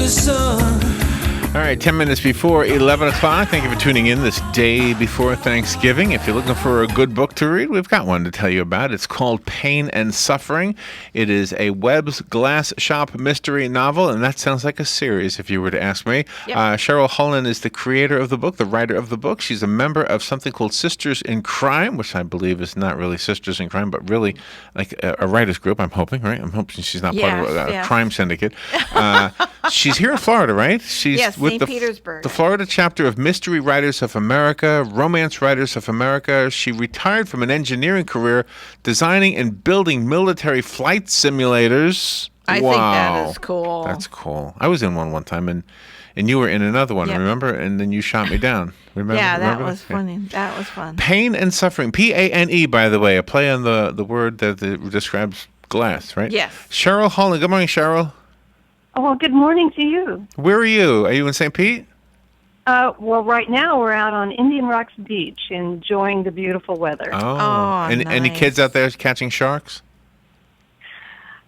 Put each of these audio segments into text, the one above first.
the sun. All right, 10 minutes before 11 o'clock. Thank you for tuning in this day before Thanksgiving. If you're looking for a good book to read, we've got one to tell you about. It's called Pane and Suffering. It is a Webb's Glass Shop mystery novel, and that sounds like a series, if you were to ask me. Yep. Cheryl Hollon is the creator of the book, the writer of the book. She's a member of something called Sisters in Crime, which I believe is not really Sisters in Crime, but really like a writers group, I'm hoping, right? I'm hoping she's not part of a crime syndicate. She's here in Florida, right? She's with St. Petersburg. The Florida chapter of Mystery Writers of America, Romance Writers of America. She retired from an engineering career designing and building military flight simulators. I think that is cool. That's cool. I was in one time, and you were in another one, remember? And then you shot me down. Remember? Yeah, that remember was funny. That was fun. Pane and Suffering. P-A-N-E, by the way, a play on the word that describes glass, right? Yes. Cheryl Hollon. Good morning, Cheryl. Oh, well, good morning to you. Where are you? Are you in St. Pete? Well, right now we're out on Indian Rocks Beach enjoying the beautiful weather. Oh, and nice. Any kids out there catching sharks?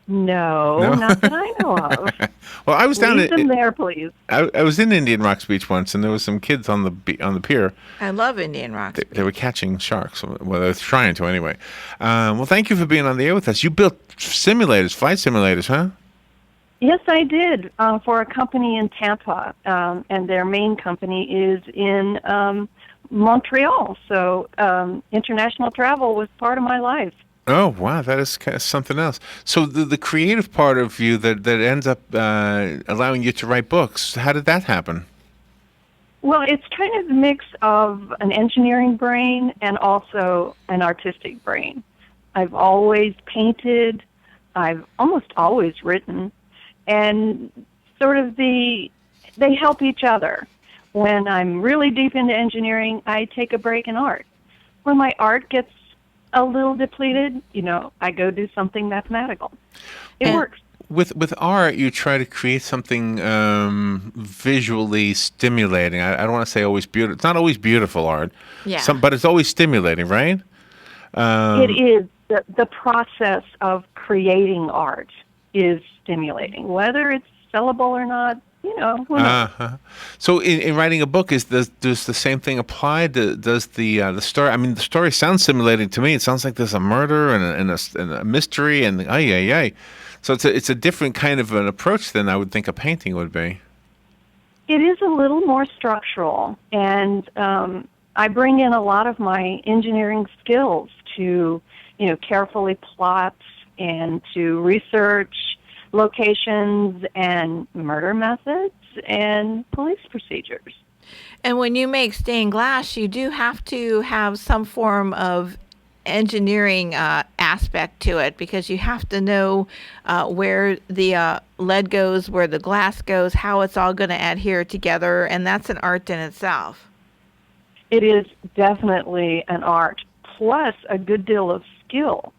No, not that I know of. Well, I was down Leave them there, please. I was in Indian Rocks Beach once, and there was some kids on the pier. I love Indian Rocks. They were catching sharks. Well, they were trying to anyway. Well, thank you for being on the air with us. You built simulators, flight simulators, huh? Yes, I did, for a company in Tampa, and their main company is in Montreal. So international travel was part of my life. Oh, wow, that is kind of something else. So the creative part of you that ends up allowing you to write books, how did that happen? Well, it's kind of a mix of an engineering brain and also an artistic brain. I've always painted. I've almost always written. And sort of they help each other. When I'm really deep into engineering, I take a break in art. When my art gets a little depleted, I go do something mathematical. It works. With art, you try to create something visually stimulating. I don't want to say always beautiful. It's not always beautiful art, but it's always stimulating, right? It is. The process of creating art is stimulating. Whether it's sellable or not, who knows? So in writing a book, does the same thing apply? Does the story? I mean, the story sounds stimulating to me. It sounds like there's a murder and a mystery and So it's a different kind of an approach than I would think a painting would be. It is a little more structural, and I bring in a lot of my engineering skills to carefully plot and to research locations and murder methods and police procedures. And when you make stained glass, you do have to have some form of engineering aspect to it, because you have to know where the lead goes, where the glass goes, how it's all going to adhere together, and that's an art in itself. It is definitely an art, plus a good deal of skill.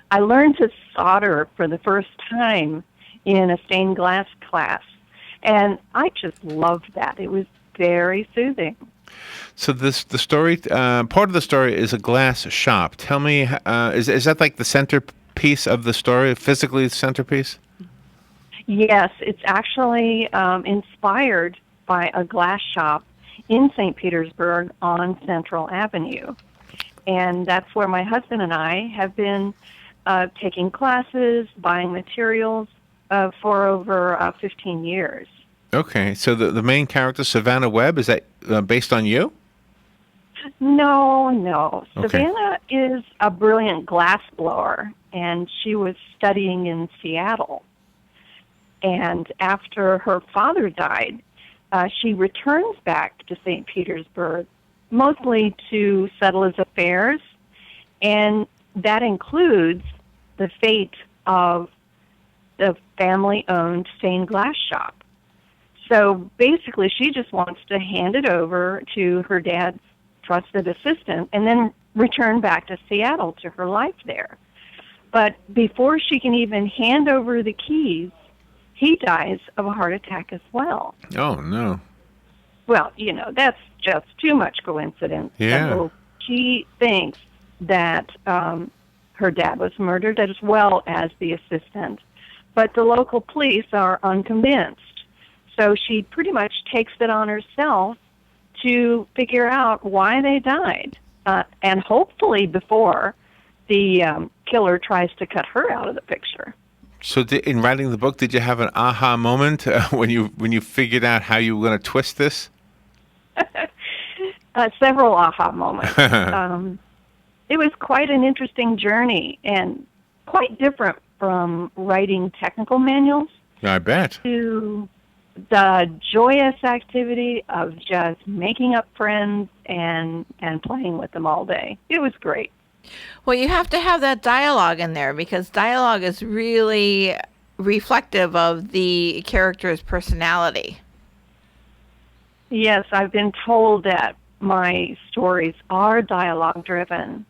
I learned to solder for the first time in a stained glass class, and I just loved that. It was very soothing. So the story, part of the story is a glass shop. Tell me, is that like the centerpiece of the story, physically the centerpiece? Yes, it's actually inspired by a glass shop in St. Petersburg on Central Avenue. And that's where my husband and I have been taking classes, buying materials for over 15 years. Okay, so the main character, Savannah Webb, is that based on you? No. Okay. Savannah is a brilliant glass blower, and she was studying in Seattle. And after her father died, she returns back to St. Petersburg, mostly to settle his affairs, and that includes the fate of the family-owned stained glass shop. So basically, she just wants to hand it over to her dad's trusted assistant and then return back to Seattle to her life there. But before she can even hand over the keys, he dies of a heart attack as well. Oh, no. Well, that's just too much coincidence. Yeah. So she thinks that her dad was murdered as well as the assistant. But the local police are unconvinced. So she pretty much takes it on herself to figure out why they died, and hopefully before the killer tries to cut her out of the picture. So in writing the book, did you have an aha moment when you figured out how you were going to twist this? Several aha moments. It was quite an interesting journey and quite different from writing technical manuals. I bet. To the joyous activity of just making up friends and playing with them all day. It was great. Well, you have to have that dialogue in there because dialogue is really reflective of the character's personality. Yes, I've been told that my stories are dialogue driven,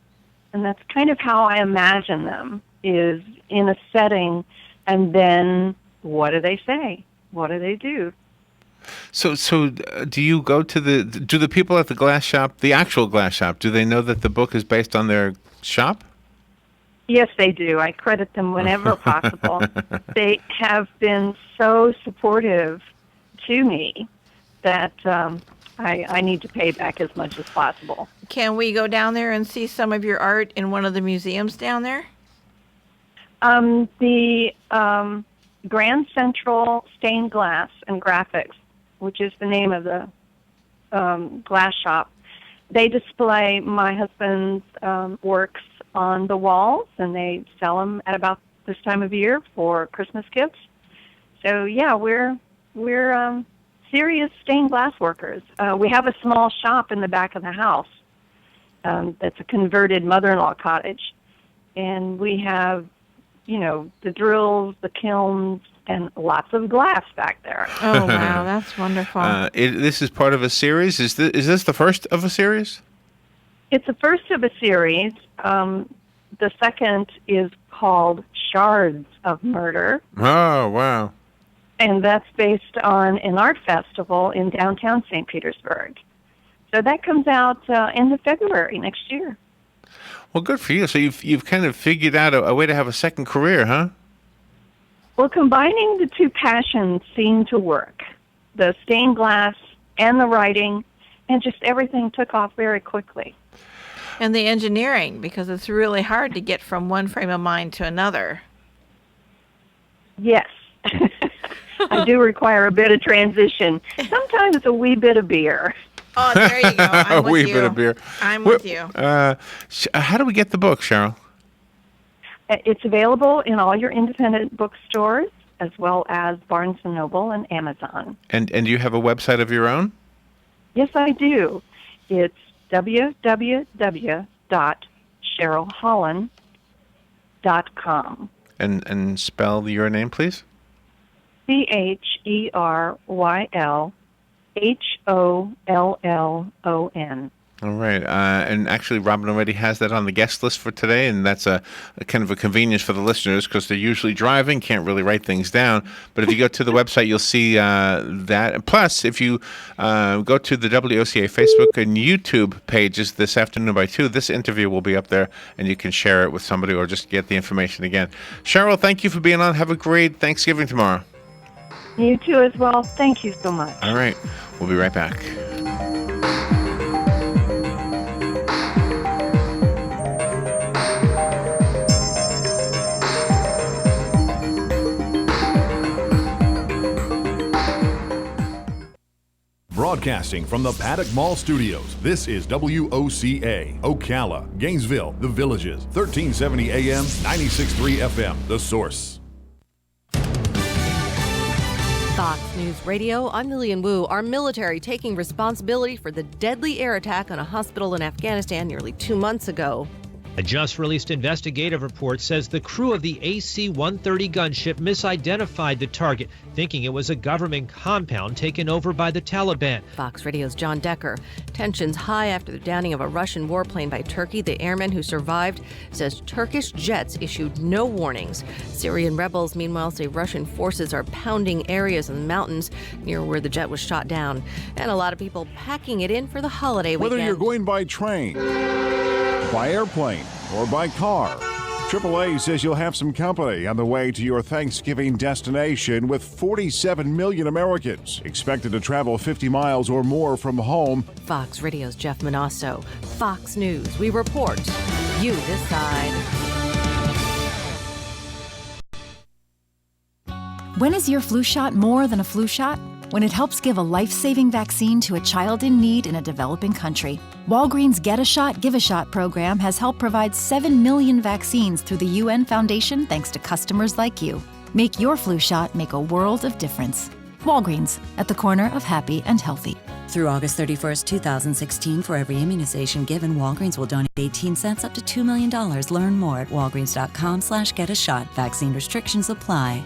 and that's kind of how I imagine them, is in a setting, and then what do they say? What do they do? So do you go to do the people at the glass shop, the actual glass shop, do they know that the book is based on their shop? Yes, they do. I credit them whenever possible. They have been so supportive to me that I need to pay back as much as possible. Can we go down there and see some of your art in one of the museums down there? The Grand Central Stained Glass and Graphics, which is the name of the glass shop, they display my husband's works on the walls, and they sell them at about this time of year for Christmas gifts. So yeah, we're serious stained glass workers. We have a small shop in the back of the house that's a converted mother-in-law cottage, and we have, the drills, the kilns, and lots of glass back there. Oh wow, that's wonderful. This is part of a series. Is this the first of a series? It's the first of a series. The second is called Shards of Murder. Oh, wow. And that's based on an art festival in downtown St. Petersburg. So that comes out end of February next year. Well, good for you. So you've kind of figured out a way to have a second career, huh? Well, combining the two passions seemed to work. The stained glass and the writing, and just everything took off very quickly. And the engineering, because it's really hard to get from one frame of mind to another. Yes. I do require a bit of transition. Sometimes a wee bit of beer. Oh, there you go. I'm with wee you. bit of beer. I'm with you. How do we get the book, Cheryl? It's available in all your independent bookstores, as well as Barnes & Noble and Amazon. And do you have a website of your own? Yes, I do. It's www.CherylHollon.com. And spell your name, please. CherylHollon. All right. And actually, Robin already has that on the guest list for today, and that's a kind of a convenience for the listeners because they're usually driving, can't really write things down. But if you go to the website, you'll see that. And plus, if you go to the WOCA Facebook and YouTube pages this afternoon by 2, this interview will be up there, and you can share it with somebody or just get the information again. Cheryl, thank you for being on. Have a great Thanksgiving tomorrow. You too as well. Thank you so much. All right. We'll be right back. Broadcasting from the Paddock Mall Studios, this is WOCA, Ocala, Gainesville, The Villages, 1370 AM, 96.3 FM, The Source. Fox News Radio, I'm Lillian Wu. Our military taking responsibility for the deadly air attack on a hospital in Afghanistan nearly 2 months ago. A just-released investigative report says the crew of the AC-130 gunship misidentified the target, thinking it was a government compound taken over by the Taliban. Fox Radio's John Decker. Tensions high after the downing of a Russian warplane by Turkey. The airman who survived says Turkish jets issued no warnings. Syrian rebels, meanwhile, say Russian forces are pounding areas in the mountains near where the jet was shot down. And a lot of people packing it in for the holiday weekend. Whether you're going by train, by airplane, or by car, AAA says you'll have some company on the way to your Thanksgiving destination, with 47 million Americans expected to travel 50 miles or more from home. Fox Radio's Jeff Manasso. Fox News. We report. You decide. When is your flu shot more than a flu shot? When it helps give a life-saving vaccine to a child in need in a developing country. Walgreens Get a Shot, Give a Shot program has helped provide 7 million vaccines through the UN Foundation thanks to customers like you. Make your flu shot make a world of difference. Walgreens, at the corner of happy and healthy. Through August 31st, 2016, for every immunization given, Walgreens will donate 18 cents up to $2 million. Learn more at walgreens.com/get-a-shot. Vaccine restrictions apply.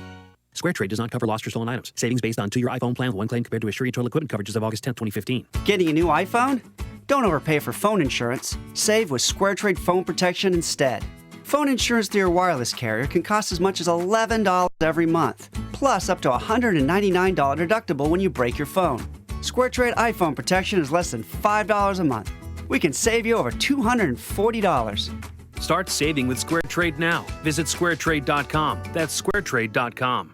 SquareTrade does not cover lost or stolen items. Savings based on 2-year iPhone plan with one claim compared to Assured total equipment coverage as of August 10, 2015. Getting a new iPhone? Don't overpay for phone insurance. Save with SquareTrade Phone Protection instead. Phone insurance through your wireless carrier can cost as much as $11 every month, plus up to a $199 deductible when you break your phone. SquareTrade iPhone protection is less than $5 a month. We can save you over $240. Start saving with SquareTrade now. Visit squaretrade.com. That's squaretrade.com.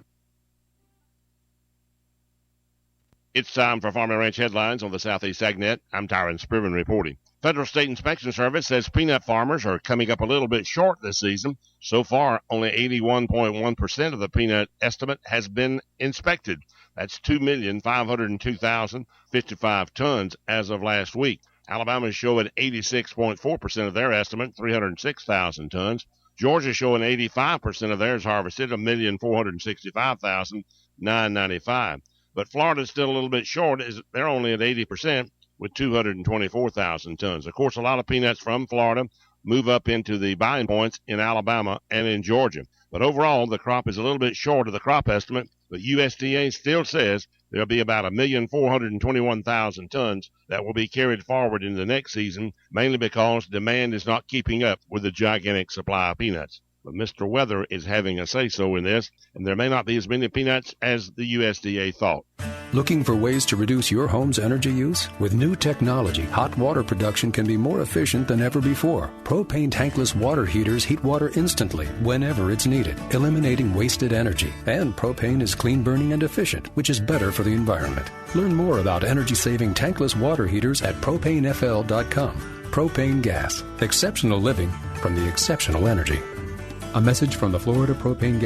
It's time for Farm and Ranch headlines on the Southeast AgNet. I'm Tyron Spearman reporting. Federal State Inspection Service says peanut farmers are coming up a little bit short this season. So far, only 81.1% of the peanut estimate has been inspected. That's 2,502,055 tons as of last week. Alabama is showing 86.4% of their estimate, 306,000 tons. Georgia showing 85% of theirs harvested, 1,465,995. But Florida's still a little bit short, as they're only at 80% with 224,000 tons. Of course, a lot of peanuts from Florida move up into the buying points in Alabama and in Georgia. But overall, the crop is a little bit short of the crop estimate, but USDA still says there'll be about 1,421,000 tons that will be carried forward in the next season, mainly because demand is not keeping up with the gigantic supply of peanuts. But Mr. Weather is having a say-so in this, and there may not be as many peanuts as the USDA thought. Looking for ways to reduce your home's energy use? With new technology, hot water production can be more efficient than ever before. Propane tankless water heaters heat water instantly, whenever it's needed, eliminating wasted energy. And propane is clean burning and efficient, which is better for the environment. Learn more about energy-saving tankless water heaters at propanefl.com. Propane gas. Exceptional living from the exceptional energy. A message from the Florida Propane Gas